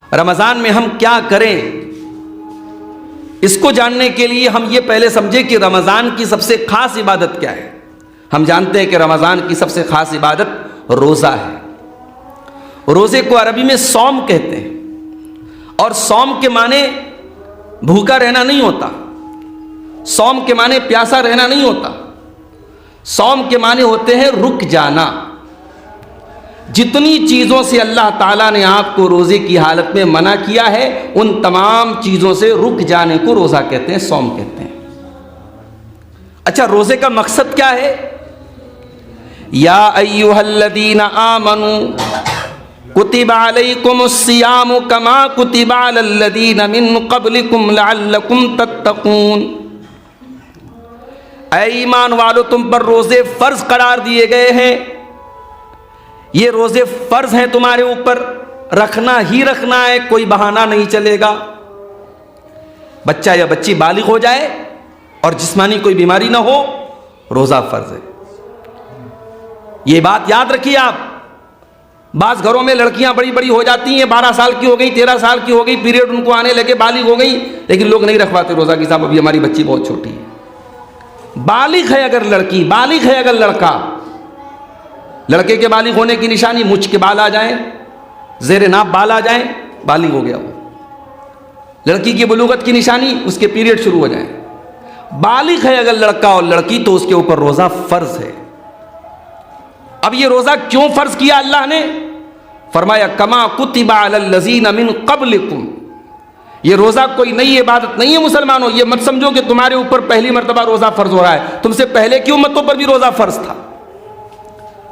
रमज़ान में हम क्या करें, इसको जानने के लिए हम ये पहले समझे कि रमज़ान की सबसे ख़ास इबादत क्या है। हम जानते हैं कि रमज़ान की सबसे ख़ास इबादत रोज़ा है। रोज़े को अरबी में सौम कहते हैं और सौम के माने भूखा रहना नहीं होता, सौम के माने प्यासा रहना नहीं होता, सौम के माने होते हैं रुक जाना। जितनी चीज़ों से अल्लाह ताला ने आपको रोज़े की हालत में मना किया है, उन तमाम चीज़ों से रुक जाने को रोज़ा कहते हैं, सौम कहते हैं। अच्छा, रोज़े का मकसद क्या है? या अय्युहल्लज़ीना आमनू कुतिबा अलैकुमुस्सियामु कमा कुतिबा अलल्लज़ीना मिन क़ब्लिकुम लअल्लकुम तत्तक़ून। ऐ ईमान वालों, तुम पर रोज़े फ़र्ज़ करार दिए गए हैं। ये रोज़े फ़र्ज़ हैं तुम्हारे ऊपर, रखना ही रखना है, कोई बहाना नहीं चलेगा। बच्चा या बच्ची बालिग हो जाए और जिस्मानी कोई बीमारी ना हो, रोज़ा फ़र्ज़ है। ये बात याद रखिए आप। बाज़ घरों में लड़कियां बड़ी बड़ी हो जाती हैं, 12 साल की हो गई, 13 साल की हो गई, पीरियड उनको आने लगे, बालिग हो गई, लेकिन लोग नहीं रखवाते रोज़ा कि साहब अभी हमारी बच्ची बहुत छोटी है। बालिग है अगर लड़की, बालिग है अगर लड़का, लड़के के बालिग होने की निशानी मुछ के बाल आ जाएं, ज़ेरे नाप बाल आ जाएं, बालिग हो गया वो। लड़की की बुलूगत की निशानी उसके पीरियड शुरू हो जाएं। बालिग है अगर लड़का और लड़की तो उसके ऊपर रोज़ा फ़र्ज़ है। अब ये रोज़ा क्यों फ़र्ज़ किया अल्लाह ने? फरमाया कमा कुतिबा अलल्लज़ीना मिन क़ब्लिकुम। ये रोज़ा कोई नई इबादत नहीं है मुसलमानों। ये मत समझो कि तुम्हारे ऊपर पहली मरतबा रोज़ा फ़र्ज़ हो रहा है, तुमसे पहले की उम्मतों पर भी रोज़ा फ़र्ज़ था।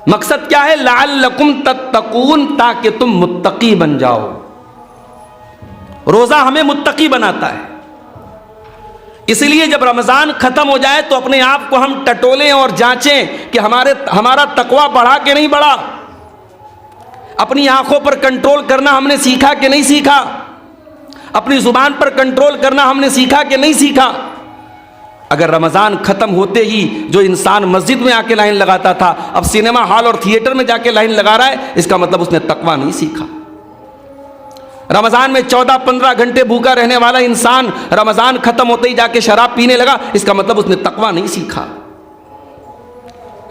मकसद क्या है? लअल्लकुम तत्तक़ून, ताकि तुम मुत्तकी बन जाओ। रोज़ा हमें मुत्तकी बनाता है। इसलिए जब रमज़ान ख़त्म हो जाए तो अपने आप को हम टटोलें और जांचें कि हमारा तकवा बढ़ा कि नहीं बढ़ा। अपनी आंखों पर कंट्रोल करना हमने सीखा कि नहीं सीखा। अपनी ज़ुबान पर कंट्रोल करना हमने सीखा कि नहीं सीखा। अगर रमज़ान ख़त्म होते ही जो इंसान मस्जिद में आके लाइन लगाता था, अब सिनेमा हॉल और थिएटर में जाके लाइन लगा रहा है, इसका मतलब उसने तकवा नहीं सीखा। रमज़ान में 14-15 घंटे भूखा रहने वाला इंसान रमज़ान ख़त्म होते ही जाके शराब पीने लगा, इसका मतलब उसने तकवा नहीं सीखा।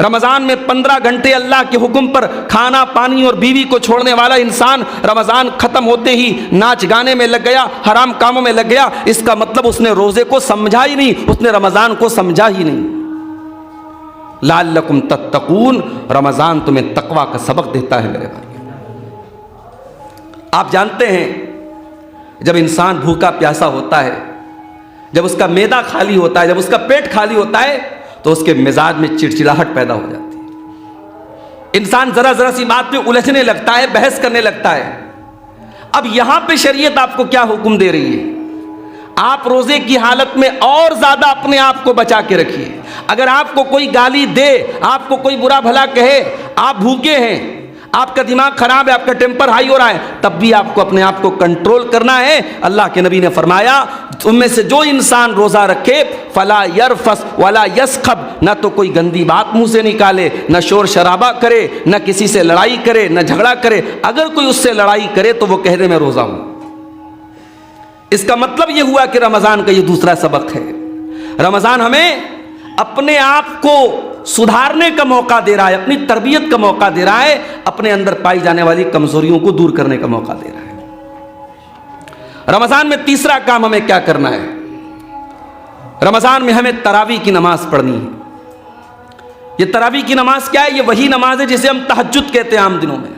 रमज़ान में 15 घंटे अल्लाह के हुक्म पर खाना पानी और बीवी को छोड़ने वाला इंसान रमज़ान ख़त्म होते ही नाच गाने में लग गया, हराम कामों में लग गया, इसका मतलब उसने रोज़े को समझा ही नहीं, उसने रमज़ान को समझा ही नहीं। लअल्लकुम तत्तक़ून, रमज़ान तुम्हें तकवा का सबक देता है मेरे भाई। आप जानते हैं जब इंसान भूखा प्यासा होता है, जब उसका मैदा खाली होता है, जब उसका पेट खाली होता है, तो उसके मिजाज में चिड़चिड़ाहट पैदा हो जाती है। इंसान जरा जरा सी बात पे उलझने लगता है, बहस करने लगता है। अब यहां पे शरीयत आपको क्या हुक्म दे रही है? आप रोजे की हालत में और ज्यादा अपने आप को बचा के रखिए। अगर आपको कोई गाली दे, आपको कोई बुरा भला कहे, आप भूखे हैं, आपका दिमाग खराब है, आपका टेम्पर हाई हो रहा है, तब भी आपको अपने आप को कंट्रोल करना है। अल्लाह के नबी ने फरमाया, उनमें से जो इंसान रोज़ा रखे फला यरफस वला यसखब, न तो कोई गंदी बात मुंह से निकाले, न शोर शराबा करे, न किसी से लड़ाई करे, न झगड़ा करे। अगर कोई उससे लड़ाई करे तो वो कह दे मैं रोज़ा हूं। इसका मतलब ये हुआ कि रमज़ान का ये दूसरा सबक है। रमज़ान हमें अपने आप को सुधारने का मौका दे रहा है, अपनी तरबियत का मौका दे रहा है, अपने अंदर पाई जाने वाली कमजोरियों को दूर करने का मौका दे रहा है। रमज़ान में तीसरा काम हमें क्या करना है? रमज़ान में हमें तरावी की नमाज पढ़नी है। ये तरावी की नमाज क्या है? ये वही नमाज है जिसे हम तहज्जुद कहते हैं आम दिनों में।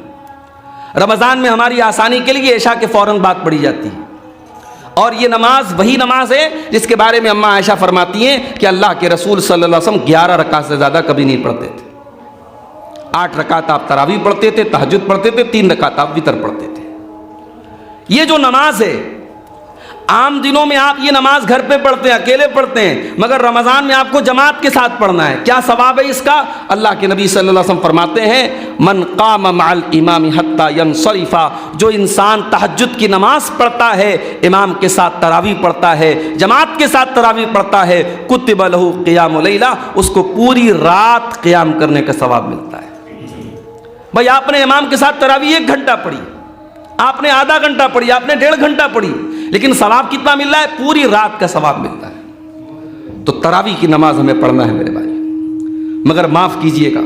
रमज़ान में हमारी आसानी के लिए इशा के फौरन बाद पढ़ी जाती है, और ये नमाज वही नमाज है जिसके बारे में अम्मा आयशा फरमाती हैं कि अल्लाह के रसूल सल्लल्लाहु अलैहि वसल्लम 11 रकात से ज़्यादा कभी नहीं पढ़ते थे। 8 रकात आप तरावी पढ़ते थे, तहज्जुद पढ़ते थे, 3 रकात आप वितर पढ़ते थे। ये जो नमाज है, आम दिनों में आप ये नमाज घर पे पढ़ते हैं, अकेले पढ़ते हैं, मगर रमज़ान में आपको जमात के साथ पढ़ना है। क्या सवाब है इसका? अल्लाह के नबी सल्लल्लाहु अलैहि वसल्लम फरमाते हैं, मन क़ाम मअल इमाम हत्ता यनसरिफा, जो इंसान तहज्जुद की नमाज पढ़ता है, इमाम के साथ तरावी पढ़ता है, जमात के साथ तरावी पढ़ता है, कुतिबा लहू क़ियामुल लैला, उसको पूरी रात क़ियाम करने का सवाब मिलता है। भाई आपने इमाम के साथ तरावी 1 घंटा पढ़ी, आपने आधा घंटा पढ़ी, आपने 1.5 घंटा पढ़ी, लेकिन सवाब कितना मिल रहा है? पूरी रात का सवाब मिलता है। तो तरावी की नमाज हमें पढ़ना है मेरे भाई, मगर माफ कीजिएगा,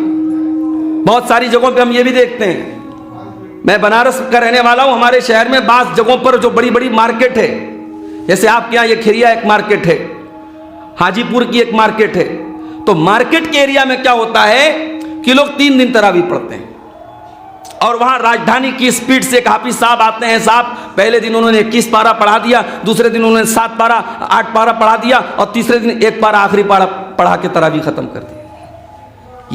बहुत सारी जगहों पे हम ये भी देखते हैं। मैं बनारस का रहने वाला हूं, हमारे शहर में बास जगहों पर जो बड़ी बड़ी मार्केट है, जैसे आपके यहाँ ये खिरिया एक मार्केट है, हाजीपुर की एक मार्केट है, तो मार्केट के एरिया में क्या होता है कि लोग 3 दिन तरावी पढ़ते हैं। और वहां राजधानी की स्पीड से एक हाफिज साहब आते हैं, साहब पहले दिन उन्होंने 21 पारा पढ़ा दिया, दूसरे दिन उन्होंने 7 पारा 8 पारा पढ़ा दिया, और तीसरे दिन 1 पारा आखिरी पारा पढ़ा के तरावी खत्म कर दी।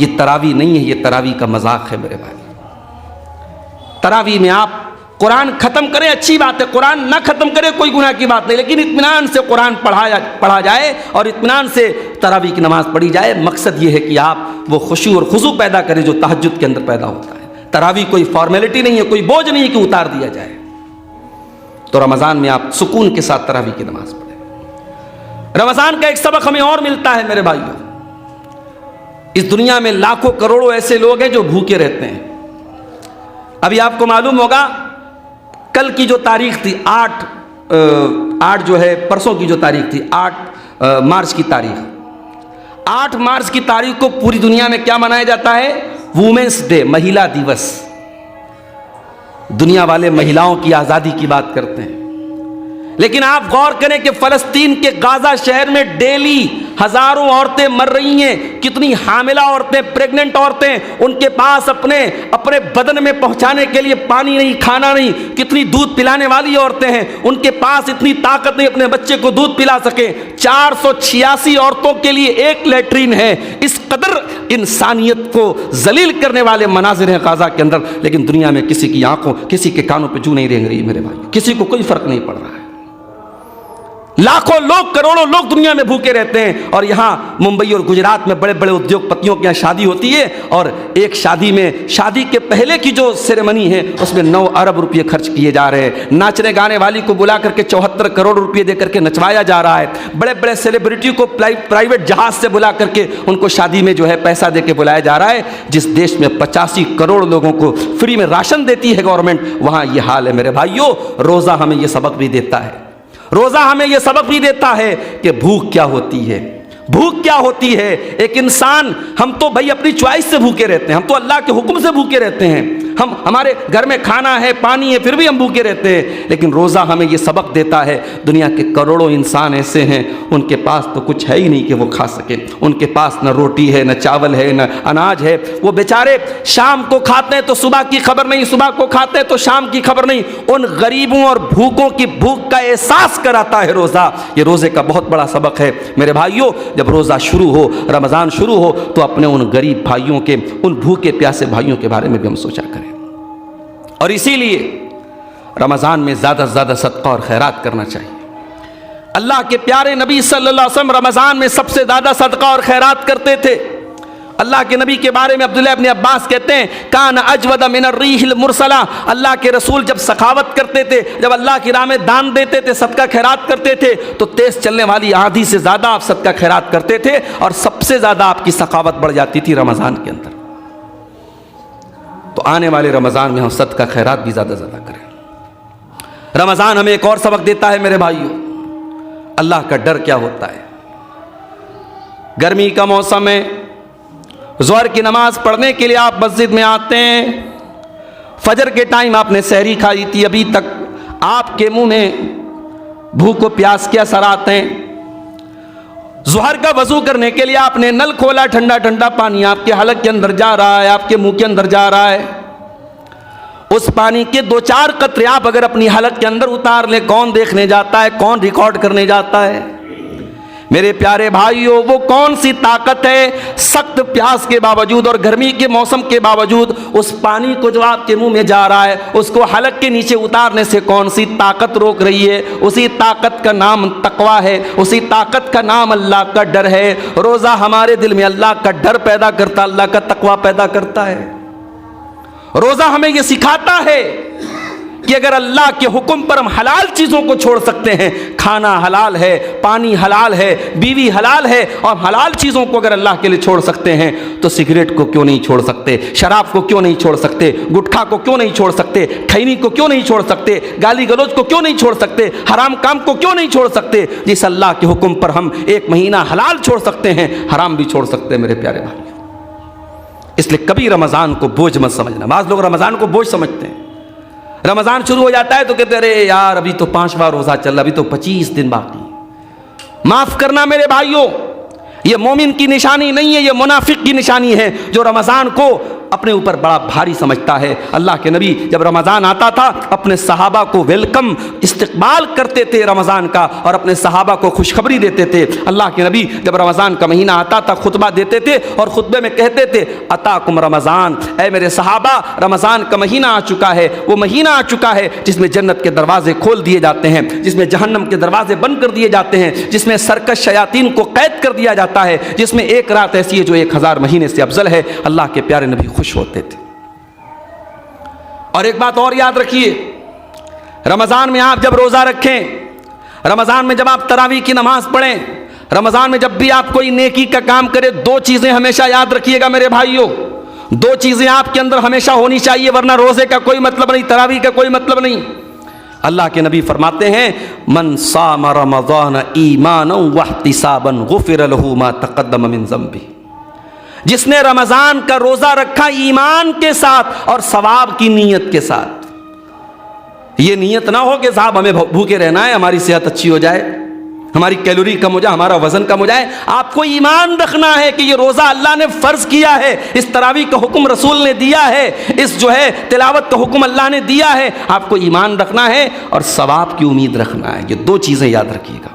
ये तरावी नहीं है, ये तरावी का मजाक है मेरे भाई। तरावी में आप कुरान खत्म करें, अच्छी बात है, कुरान ना खत्म करें कोई गुनाह की बात नहीं, लेकिन इत्मीनान से कुरान पढ़ा जाए और इत्मीनान से तरावी की नमाज पढ़ी जाए। मकसद ये है कि आप वो खुशू और खुशू पैदा करें जो तहज्जुद के अंदर पैदा होता है। तरावी कोई फॉर्मेलिटी नहीं है, कोई बोझ नहीं है कि उतार दिया जाए। तो रमजान में आप सुकून के साथ तरावी की नमाज पढ़ें। रमजान का एक सबक हमें और मिलता है मेरे भाइयों, इस दुनिया में लाखों करोड़ों ऐसे लोग हैं जो भूखे रहते हैं। अभी आपको मालूम होगा, कल की जो तारीख थी 8 जो है परसों की जो तारीख थी 8 मार्च की तारीख, 8 मार्च की तारीख को पूरी दुनिया में क्या मनाया जाता है? वुमेन्स डे, महिला दिवस। दुनिया वाले महिलाओं की आज़ादी की बात करते हैं, लेकिन आप गौर करें कि फ़लस्तीन के गाजा शहर में डेली हजारों औरतें मर रही हैं। कितनी हामिला औरतें, प्रेग्नेंट औरतें, उनके पास अपने अपने बदन में पहुंचाने के लिए पानी नहीं, खाना नहीं। कितनी दूध पिलाने वाली औरतें हैं, उनके पास इतनी ताकत नहीं अपने बच्चे को दूध पिला सके। 486 औरतों के लिए 1 लैट्रीन है। इस कदर इंसानियत को जलील करने वाले मनाजिर हैं गाजा के अंदर, लेकिन दुनिया में किसी की आंखों, किसी के कानों पे जू नहीं रेंग रही मेरे भाई, किसी को कोई फर्क नहीं पड़ रहा है। लाखों लोग, करोड़ों लोग दुनिया में भूखे रहते हैं, और यहाँ मुंबई और गुजरात में बड़े बड़े उद्योगपतियों के यहाँ शादी होती है, और एक शादी में, शादी के पहले की जो सेरेमनी है उसमें 9 अरब रुपये खर्च किए जा रहे हैं। नाचने गाने वाली को बुला करके 74 करोड़ रुपये दे करके नचवाया जा रहा है। बड़े बड़े सेलिब्रिटी को प्राइवेट जहाज से बुला करके उनको शादी में जो है पैसा दे के बुलाया जा रहा है। जिस देश में 85 करोड़ लोगों को फ्री में राशन देती है गवर्नमेंट, वहाँ ये हाल है मेरे भाइयों। रोज़ा हमें ये सबक भी देता है, रोजा हमें यह सबक भी देता है कि भूख क्या होती है, भूख क्या होती है। एक इंसान, हम तो भाई अपनी चॉइस से भूखे रहते हैं, हम तो अल्लाह के हुक्म से भूखे रहते हैं। हम, हमारे घर में खाना है, पानी है, फिर भी हम भूखे रहते हैं। लेकिन रोज़ा हमें ये सबक देता है, दुनिया के करोड़ों इंसान ऐसे हैं, उनके पास तो कुछ है ही नहीं कि वो खा सके। उनके पास न रोटी है, न चावल है, न अनाज है। वो बेचारे शाम को खाते हैं तो सुबह की खबर नहीं, सुबह को खाते हैं तो शाम की खबर नहीं। उन गरीबों और भूखों की भूख का एहसास कराता है रोज़ा। ये रोज़े का बहुत बड़ा सबक है मेरे भाइयों। जब रोज़ा शुरू हो, रमज़ान शुरू हो, तो अपने उन गरीब भाइयों के, उन भूखे प्यासे भाइयों के बारे में भी हम सोचा करें। और इसीलिए रमज़ान में ज़्यादा से ज़्यादा सदका और खैरात करना चाहिए। अल्लाह के प्यारे नबी सल्लल्लाहु अलैहि वसल्लम रमज़ान में सबसे ज़्यादा सदका और खैरात करते थे। अल्लाह के नबी के बारे में अब्दुल्लाह इब्न अब्बास कहते हैं, कान अजवद मिन अर्रीहिल मुरसला। अल्लाह के रसूल जब सखावत करते थे, जब अल्लाह की राह में दान देते थे, सदका खैरात करते थे, तो तेज चलने वाली आंधी से ज़्यादा आप सदका खैरात करते थे, और सबसे ज़्यादा आपकी सखावत बढ़ जाती थी रमज़ान के अंदर। तो आने वाले रमज़ान में हम सदका खैरात भी ज़्यादा ज़्यादा करें। रमज़ान हमें एक और सबक देता है मेरे भाइयों, अल्लाह का डर क्या होता है। गर्मी का मौसम है, ज़ोहर की नमाज पढ़ने के लिए आप मस्जिद में आते हैं, फजर के टाइम आपने सहरी खाई थी, अभी तक आपके मुंह में भूख और प्यास के असर आते हैं। ज़ोहर का वज़ू करने के लिए आपने नल खोला, ठंडा ठंडा पानी आपके हलक के अंदर जा रहा है, आपके मुंह के अंदर जा रहा है। उस पानी के 2-4 कतरे आप अगर अपनी हलक के अंदर उतार लें, कौन देखने जाता है, कौन रिकॉर्ड करने जाता है? मेरे प्यारे भाइयों, वो कौन सी ताकत है, सख्त प्यास के बावजूद और गर्मी के मौसम के बावजूद उस पानी को जो आपके मुंह में जा रहा है, उसको हलक के नीचे उतारने से कौन सी ताकत रोक रही है? उसी ताकत का नाम तकवा है, उसी ताकत का नाम अल्लाह का डर है। रोज़ा हमारे दिल में अल्लाह का डर पैदा करता, अल्लाह का तकवा पैदा करता है। रोज़ा हमें यह सिखाता है कि अगर अल्लाह के हुक्म पर हम हलाल चीज़ों को छोड़ सकते हैं, खाना हलाल है, पानी हलाल है, बीवी हलाल है, और हलाल चीज़ों को अगर अल्लाह के लिए छोड़ सकते हैं तो सिगरेट को क्यों नहीं छोड़ सकते, शराब को क्यों नहीं छोड़ सकते, गुटखा को क्यों नहीं छोड़ सकते, खैनी को क्यों नहीं छोड़ सकते, गाली गलौज को क्यों नहीं छोड़ सकते, हराम काम को क्यों नहीं छोड़ सकते। जिस अल्लाह के हुक्म पर हम 1 महीना हलाल छोड़ सकते हैं, हराम भी छोड़ सकते हैं मेरे प्यारे भाई। इसलिए कभी रमज़ान को बोझ मत समझना। बाज़ लोग रमज़ान को बोझ समझते हैं। रमज़ान शुरू हो जाता है तो कहते अरे यार अभी तो 5वां रोज़ा चल रहा, अभी तो 25 दिन बाकी। माफ़ करना मेरे भाइयों, ये मोमिन की निशानी नहीं है, ये मुनाफिक की निशानी है जो रमज़ान को अपने ऊपर बड़ा भारी समझता है। अल्लाह के नबी जब रमज़ान आता था अपने सहाबा को वेलकम इस्तकबाल करते थे रमज़ान का, और अपने सहाबा को खुशखबरी देते थे। अल्लाह के नबी जब रमज़ान का महीना आता था खुतबा देते थे और खुतबे में कहते थे अताकुम रमज़ान, ऐ मेरे सहाबा रमज़ान का महीना आ चुका है, वो महीना आ चुका है जिसमें जन्नत के दरवाजे खोल दिए जाते हैं, जिसमें जहन्नम के दरवाजे बंद कर दिए जाते हैं, जिसमें सरकश शयातीन को कैद कर दिया जाता है, जिसमें एक रात ऐसी है जो 1000 महीने से अफजल है। अल्लाह के प्यारे नबी खुश होते थे। और एक बात और याद रखिए, रमजान में आप जब रोजा रखें, रमजान में जब आप तरावी की नमाज पढ़ें, रमजान में जब भी आप कोई नेकी का काम करें, 2 चीजें हमेशा याद रखिएगा मेरे भाइयों। 2 चीजें आपके अंदर हमेशा होनी चाहिए, वरना रोजे का कोई मतलब नहीं, तरावी का कोई मतलब नहीं। अल्लाह के नबी फरमाते हैं मन साम रमज़ान ईमानन वहतिसाबन गुफिर लहू मा तक़द्दम मिन ज़ंबी। जिसने रमजान का रोजा रखा ईमान के साथ और सवाब की नीयत के साथ, ये नीयत ना हो कि साहब हमें भूखे रहना है, हमारी सेहत अच्छी हो जाए, हमारी कैलोरी कम हो जाए, हमारा वजन कम हो जाए। आपको ईमान रखना है कि ये रोजा अल्लाह ने फर्ज किया है, इस तरावी का हुक्म रसूल ने दिया है, इस जो है तिलावत का हुक्म अल्लाह ने दिया है। आपको ईमान रखना है और सवाब की उम्मीद रखना है। ये 2 चीजें याद रखिएगा।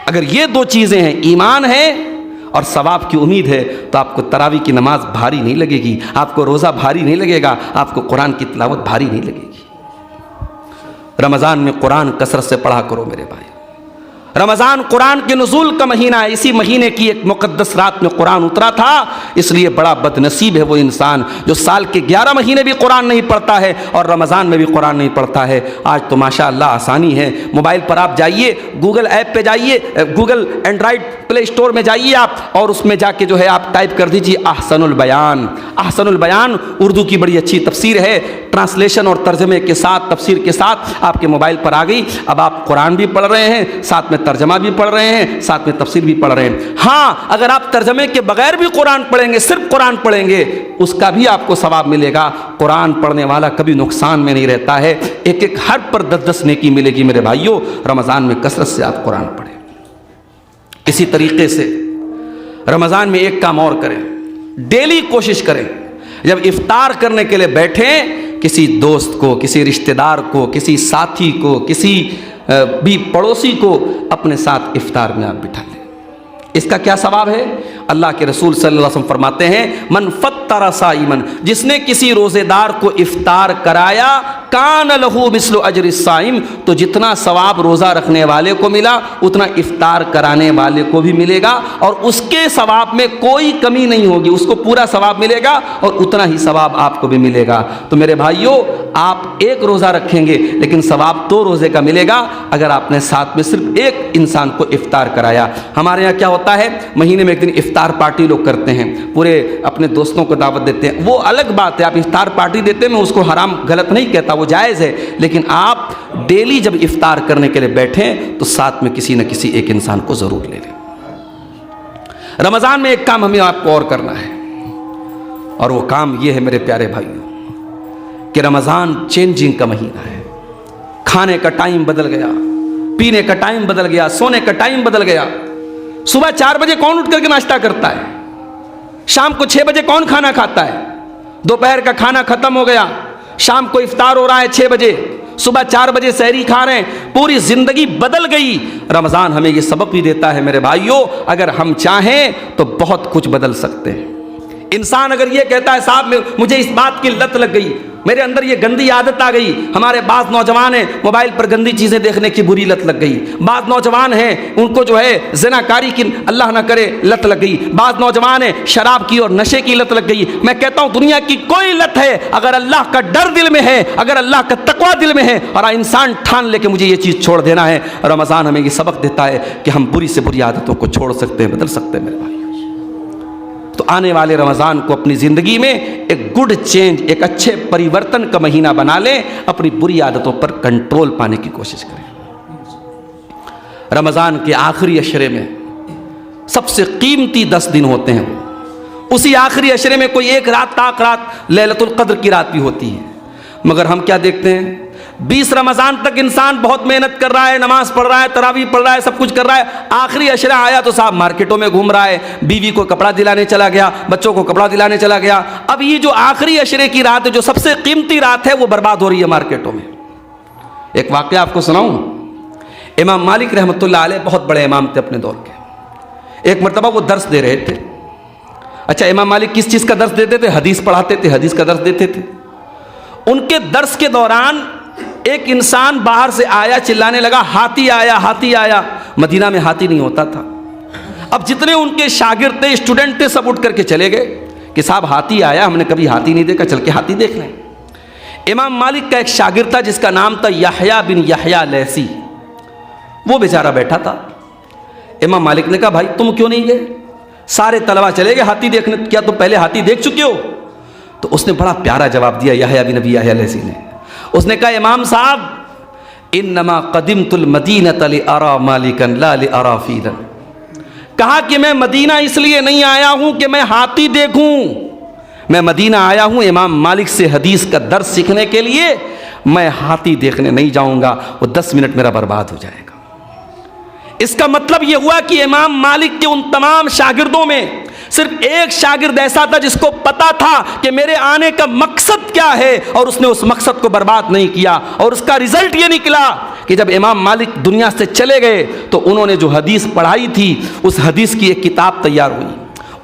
अगर ये 2 चीजें हैं, ईमान है और सवाब की उम्मीद है, तो आपको तरावी की नमाज भारी नहीं लगेगी, आपको रोजा भारी नहीं लगेगा, आपको कुरान की तिलावत भारी नहीं लगेगी। रमजान में कुरान कसरत से पढ़ा करो मेरे भाई। रमज़ान कुरान के नुज़ूल का महीना है, इसी महीने की एक मुक़द्दस रात में कुरान उतरा था। इसलिए बड़ा बदनसीब है वो इंसान जो साल के 11 महीने भी कुरान नहीं पढ़ता है और रमज़ान में भी कुरान नहीं पढ़ता है। आज तो माशाअल्लाह आसानी है, मोबाइल पर आप जाइए, गूगल ऐप पे जाइए, गूगल एंड्रॉइड प्ले स्टोर में जाइए आप, और उसमें जाके जो है आप टाइप कर दीजिए अहसनुल बयान। अहसनुल बयान उर्दू की बड़ी अच्छी तफसीर है, ट्रांसलेशन और तर्जमे के साथ, तफसीर के साथ आपके मोबाइल पर आ गई। अब आप कुरान भी पढ़ रहे हैं, साथ में तर्जमा भी पढ़ रहे हैं, साथ में तफसीर भी पढ़ रहे हैं। हाँ, अगर आप तर्जमे के बगैर भी कुरान पढ़ेंगे, सिर्फ कुरान पढ़ेंगे, उसका भी आपको सवाब मिलेगा। कुरान पढ़ने वाला कभी नुकसान में नहीं रहता है, एक एक हर्फ पर 10-10 नेकी मिलेगी मेरे भाइयों। रमज़ान में कसरत से आप कुरान पढ़ें। इसी तरीके से रमज़ान में एक काम और करें, डेली कोशिश करें जब इफ्तार करने के लिए बैठें, किसी दोस्त को, किसी रिश्तेदार को, किसी साथी को, किसी भी पड़ोसी को अपने साथ इफ्तार में आप बिठा लें। इसका क्या सवाब है? अल्लाह के रसूल सल्लल्लाहु अलैहि वसल्लम फरमाते हैं मन फत्तरा साइमन, जिसने किसी रोज़ेदार को इफ्तार कराया, कान लहू मिस्लु अजरि साइम, तो जितना सवाब रोज़ा रखने वाले को मिला उतना इफ्तार कराने वाले को भी मिलेगा, और उसके सवाब में कोई कमी नहीं होगी, उसको पूरा सवाब मिलेगा और उतना ही सवाब आपको भी मिलेगा। तो मेरे भाइयों, आप एक रोज़ा रखेंगे लेकिन सवाब 2 रोज़े का मिलेगा अगर आपने साथ में सिर्फ एक इंसान को इफ्तार कराया। हमारे यहाँ क्या होता है, महीने में एक दिन इफ्तार पार्टी लोग करते हैं, पूरे अपने दोस्तों को दावत देते हैं। वो अलग बात है, आप इफ्तार पार्टी देते हैं, मैं उसको हराम गलत नहीं कहता, वो जायज़ है, लेकिन आप डेली जब इफ्तार करने के लिए बैठें तो साथ में किसी न किसी एक इंसान को ज़रूर ले लें। रमज़ान में एक काम हमें आपको और करना है, और वो काम ये है मेरे प्यारे भाइयों कि रमज़ान चेंजिंग का महीना है। खाने का टाइम बदल गया, पीने का टाइम बदल गया, सोने का टाइम बदल गया। सुबह 4 बजे कौन उठ करके नाश्ता करता है? शाम को 6 बजे कौन खाना खाता है? दोपहर का खाना खत्म हो गया, शाम को इफ्तार हो रहा है 6 बजे, सुबह 4 बजे सहरी खा रहे हैं। पूरी जिंदगी बदल गई। रमज़ान हमें ये सबक भी देता है मेरे भाइयों, अगर हम चाहें तो बहुत कुछ बदल सकते हैं। इंसान अगर ये कहता है साहब मुझे इस बात की लत लग गई, मेरे अंदर ये गंदी आदत आ गई। हमारे बाज़ नौजवान हैं मोबाइल पर गंदी चीज़ें देखने की बुरी लत लग गई। बाज़ नौजवान हैं उनको जो है ज़िनाकारी की अल्लाह ना करे लत लग गई। बाज़ नौजवान हैं शराब की और नशे की लत लग गई। मैं कहता हूँ दुनिया की कोई लत है, अगर अल्लाह का डर दिल में है, अगर अल्लाह का तकवा दिल में है और इंसान ठान ले कि मुझे ये चीज़ छोड़ देना है, रमज़ान हमें ये सबक देता है कि हम बुरी से बुरी आदतों को छोड़ सकते हैं, बदल सकते हैं मेरे भाई। तो आने वाले रमज़ान को अपनी ज़िंदगी में एक गुड चेंज, एक अच्छे परिवर्तन का महीना बना लें, अपनी बुरी आदतों पर कंट्रोल पाने की कोशिश करें। रमज़ान के आखिरी अशरे में सबसे कीमती 10 दिन होते हैं, उसी आखिरी अशरे में कोई एक रात ताक रात लैलतुल क़द्र की रात भी होती है। मगर हम क्या देखते हैं, 20 रमज़ान तक इंसान बहुत मेहनत कर रहा है, नमाज पढ़ रहा है, तरावी पढ़ रहा है, सब कुछ कर रहा है। आखिरी अशरा आया तो साहब मार्केटों में घूम रहा है, बीवी को कपड़ा दिलाने चला गया, बच्चों को कपड़ा दिलाने चला गया। अब ये जो आखिरी अशरे की रात है, जो सबसे कीमती रात है, वो बर्बाद हो रही है मार्केटों में। एक वाक़या आपको सुनाऊं। इमाम मालिक रहमतुल्लाह अलैह बहुत बड़े इमाम थे अपने दौर के। एक मरतबा वो दर्स दे रहे थे। अच्छा, इमाम मालिक किस चीज़ का दर्स देते थे? हदीस पढ़ाते थे, हदीस का दर्स देते थे। उनके दर्स के दौरान एक इंसान बाहर से आया, चिल्लाने लगा हाथी आया, हाथी आया। मदीना में हाथी नहीं होता था। अब जितने उनके शागिर्द थे, स्टूडेंट थे, सब उठ करके चले गए कि साहब हाथी आया, हमने कभी हाथी नहीं देखा, चल के हाथी देख लें। इमाम मालिक का एक शागिर्द था जिसका नाम था यहया बिन यहया लैसी। वो बेचारा बैठा था। इमाम मालिक ने कहा भाई तुम क्यों नहीं गए? सारे तलबा चले गए हाथी देखने, क्या तुम पहले हाथी देख चुके हो? तो उसने बड़ा प्यारा जवाब दिया यहया बिन नबी यहया लैसी ने। उसने कहा इमाम साहब इन्नमा क़दिमतुल मदीनत लिअरा मालिकन ला लिअरा फ़ीलन। कहा कि मैं मदीना इसलिए नहीं आया हूं कि मैं हाथी देखूं, मैं मदीना आया हूं इमाम मालिक से हदीस का दर्स सीखने के लिए। मैं हाथी देखने नहीं जाऊंगा, वो 10 मिनट मेरा बर्बाद हो जाएगा। इसका मतलब यह हुआ कि इमाम मालिक के उन तमाम शागिर्दों में सिर्फ एक शागिर्द ऐसा था जिसको पता था कि मेरे आने का मकसद क्या है, और उसने उस मकसद को बर्बाद नहीं किया। और उसका रिजल्ट ये निकला कि जब इमाम मालिक दुनिया से चले गए तो उन्होंने जो हदीस पढ़ाई थी उस हदीस की एक किताब तैयार हुई।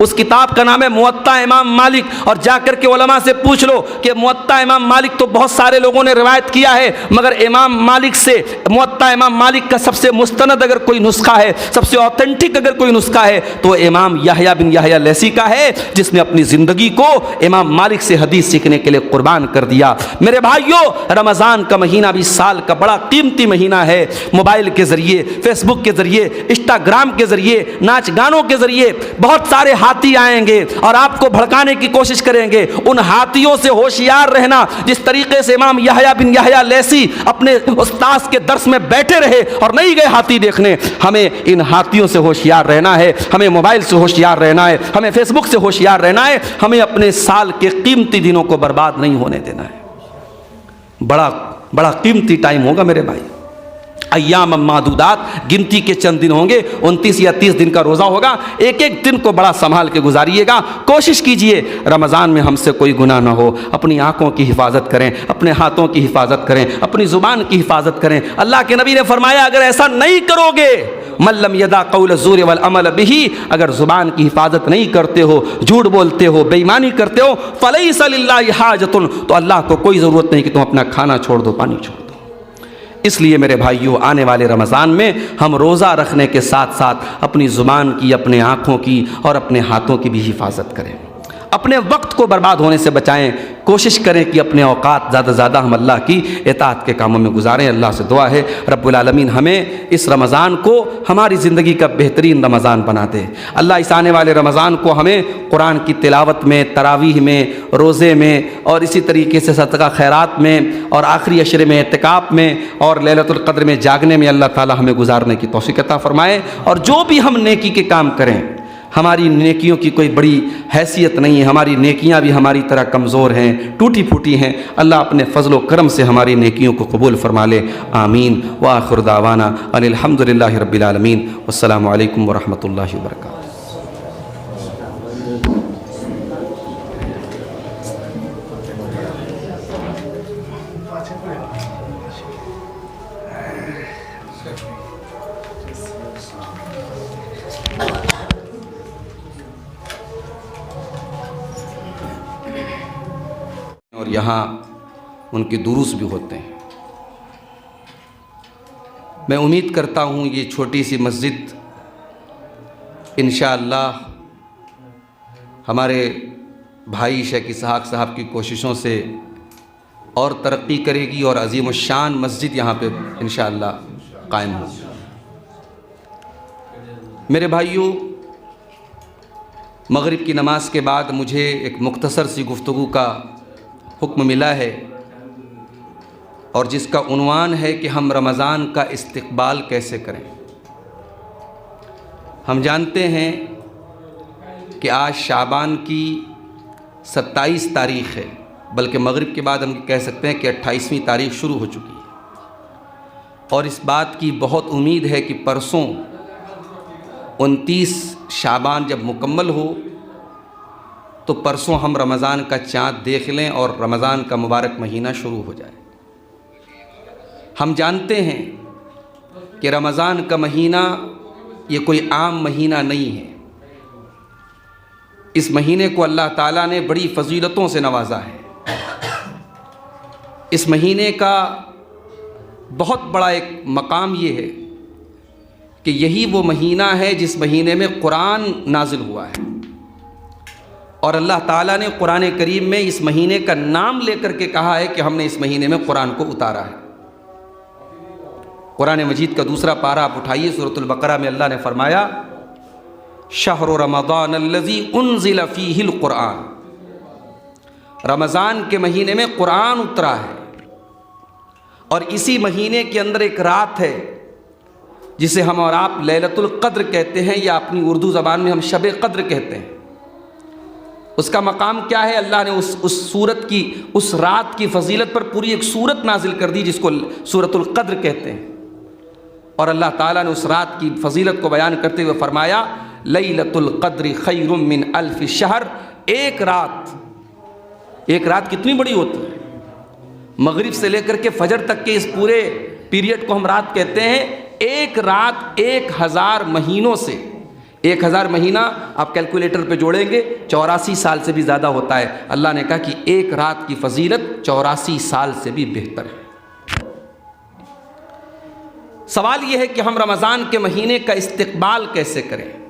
उस किताब का नाम है मुअत्ता इमाम मालिक। और जाकर के उलमा से पूछ लो कि मुअत्ता इमाम मालिक तो बहुत सारे लोगों ने रिवायत किया है, मगर इमाम मालिक से मुअत्ता इमाम मालिक का सबसे मुस्तनद अगर कोई नुस्खा है, सबसे ऑथेंटिक अगर कोई नुस्खा है तो इमाम यहया बिन यहया लैसी का है, जिसने अपनी ज़िंदगी को इमाम मालिक से हदीस सीखने के लिए कुर्बान कर दिया। मेरे भाइयों, रमज़ान का महीना भी साल का बड़ा कीमती महीना है। मोबाइल के ज़रिए, फेसबुक के ज़रिए, इंस्टाग्राम के ज़रिए, नाच गानों के ज़रिए बहुत सारे हाथी आएंगे और आपको भड़काने की कोशिश करेंगे। उन हाथियों से होशियार रहना। जिस तरीके से इमाम यहया बिन यहया लैसी अपने उस्ताद के दर्स में बैठे रहे और नहीं गए हाथी देखने, हमें इन हाथियों से होशियार रहना है। हमें मोबाइल से होशियार रहना है, हमें फेसबुक से होशियार रहना है। हमें अपने साल के कीमती दिनों को बर्बाद नहीं होने देना है। बड़ा बड़ा कीमती टाइम होगा मेरे भाई। अय्याम मादूदात, गिनती के चंद दिन होंगे, 29 या 30 दिन का रोज़ा होगा। एक एक दिन को बड़ा संभाल के गुजारिएगा। कोशिश कीजिए रमज़ान में हमसे कोई गुनाह ना हो। अपनी आँखों की हिफाजत करें, अपने हाथों की हिफाजत करें, अपनी ज़ुबान की हिफाजत करें। अल्लाह के नबी ने फरमाया अगर ऐसा नहीं करोगे, मल्लम यदा कौल ज़ूर वल अमल बिही, अगर ज़ुबान की हिफाजत नहीं करते हो, झूठ बोलते हो, बेईमानी करते हो, फलैसा लिल्लाहि हाजतुन, तो अल्लाह को कोई ज़रूरत नहीं कि तुम अपना खाना छोड़ दो, पानी छोड़ दो। इसलिए मेरे भाइयों, आने वाले रमज़ान में हम रोज़ा रखने के साथ साथ अपनी ज़ुबान की, अपने आँखों की और अपने हाथों की भी हिफाजत करें। अपने वक्त को बर्बाद होने से बचाएं। कोशिश करें कि अपने औकात ज़्यादा से ज़्यादा हम अल्लाह की इताअत के कामों में गुजारें। अल्लाह से दुआ है रब्बुल आलमीन हमें इस रमज़ान को हमारी ज़िंदगी का बेहतरीन रमज़ान बना दे। अल्लाह इस आने वाले रमज़ान को हमें कुरान की तिलावत में, तरावीह में, रोज़े में और इसी तरीके से सदका खैरात में और आखिरी अशरे में एतिकाफ़ में और लैलतुल क़द्र में जागने में अल्लाह ताला हमें गुजारने की तौफ़ीक़ अता फ़रमाए। और जो भी हम नेकी के काम करें, हमारी नेकियों की कोई बड़ी हैसियत नहीं है, हमारी नेकियां भी हमारी तरह कमज़ोर हैं, टूटी फूटी हैं। अल्लाह अपने फ़ज़ल व करम से हमारी नेकियों को कबूल फ़रमा ले, आमीन। व आखिर दावाना अनिल हम्दुलिल्लाहि रब्बिल आलमीन। वस्सलामु अलैकुम व रहमतुल्लाहि व बरकातुहू। यहाँ उनके दुरूस भी होते हैं। मैं उम्मीद करता हूँ ये छोटी सी मस्जिद इंशाअल्लाह हमारे भाई शेख इसहाक साहब की कोशिशों से और तरक्की करेगी और अजीम शान मस्जिद यहाँ पे इंशाअल्लाह कायम होगी। मेरे भाइयों, मगरिब की नमाज के बाद मुझे एक मुख्तसर सी गुफ्तगू का हुक्म मिला है और जिसका उन्वान है कि हम रमज़ान का इस्तकबाल कैसे करें। हम जानते हैं कि आज शाबान की 27 तारीख़ है, बल्कि मगरिब के बाद हम कह सकते हैं कि 28वीं तारीख़ शुरू हो चुकी है और इस बात की बहुत उम्मीद है कि परसों 29 शाबान जब मुकम्मल हो तो परसों हम रमज़ान का चाँद देख लें और रमज़ान का मुबारक महीना शुरू हो जाए। हम जानते हैं कि रमज़ान का महीना ये कोई आम महीना नहीं है। इस महीने को अल्लाह ताला ने बड़ी फजीलतों से नवाजा है। इस महीने का बहुत बड़ा एक मकाम ये है कि यही वो महीना है जिस महीने में कुरान नाजिल हुआ है और अल्लाह ताला ने कुरान करीम में इस महीने का नाम लेकर के कहा है कि हमने इस महीने में कुरान को उतारा है। कुरान मजीद का दूसरा पारा आप उठाइए, सूरतुल बकरा में अल्लाह ने फरमाया शहरु रमज़ान अल्लज़ी उन्ज़िल फ़ीहिल कुरान, रमज़ान के महीने में कुरान उतरा है और इसी महीने के अंदर एक रात है जिसे हम और आप लैलतुल क़द्र कहते हैं या अपनी उर्दू ज़बान में हम शब क़द्र कहते हैं। उसका मकाम क्या है? अल्लाह ने उस सूरत की, उस रात की फजीलत पर पूरी एक सूरत नाजिल कर दी जिसको सूरतुल क़द्र कहते हैं और अल्लाह ताला ने उस रात की फजीलत को बयान करते हुए फरमाया लैलतुल क़द्र खैरुम मिन अल्फ़ि शहर। एक रात कितनी बड़ी होती है? मगरिब से लेकर के फजर तक के इस पूरे पीरियड को हम रात कहते हैं। एक रात 1000 महीनों से, 1000 महीना आप कैलकुलेटर पे जोड़ेंगे 84 साल से भी ज़्यादा होता है। अल्लाह ने कहा कि एक रात की फजीलत 84 साल से भी बेहतर है। सवाल यह है कि हम रमज़ान के महीने का इस्तकबाल कैसे करें।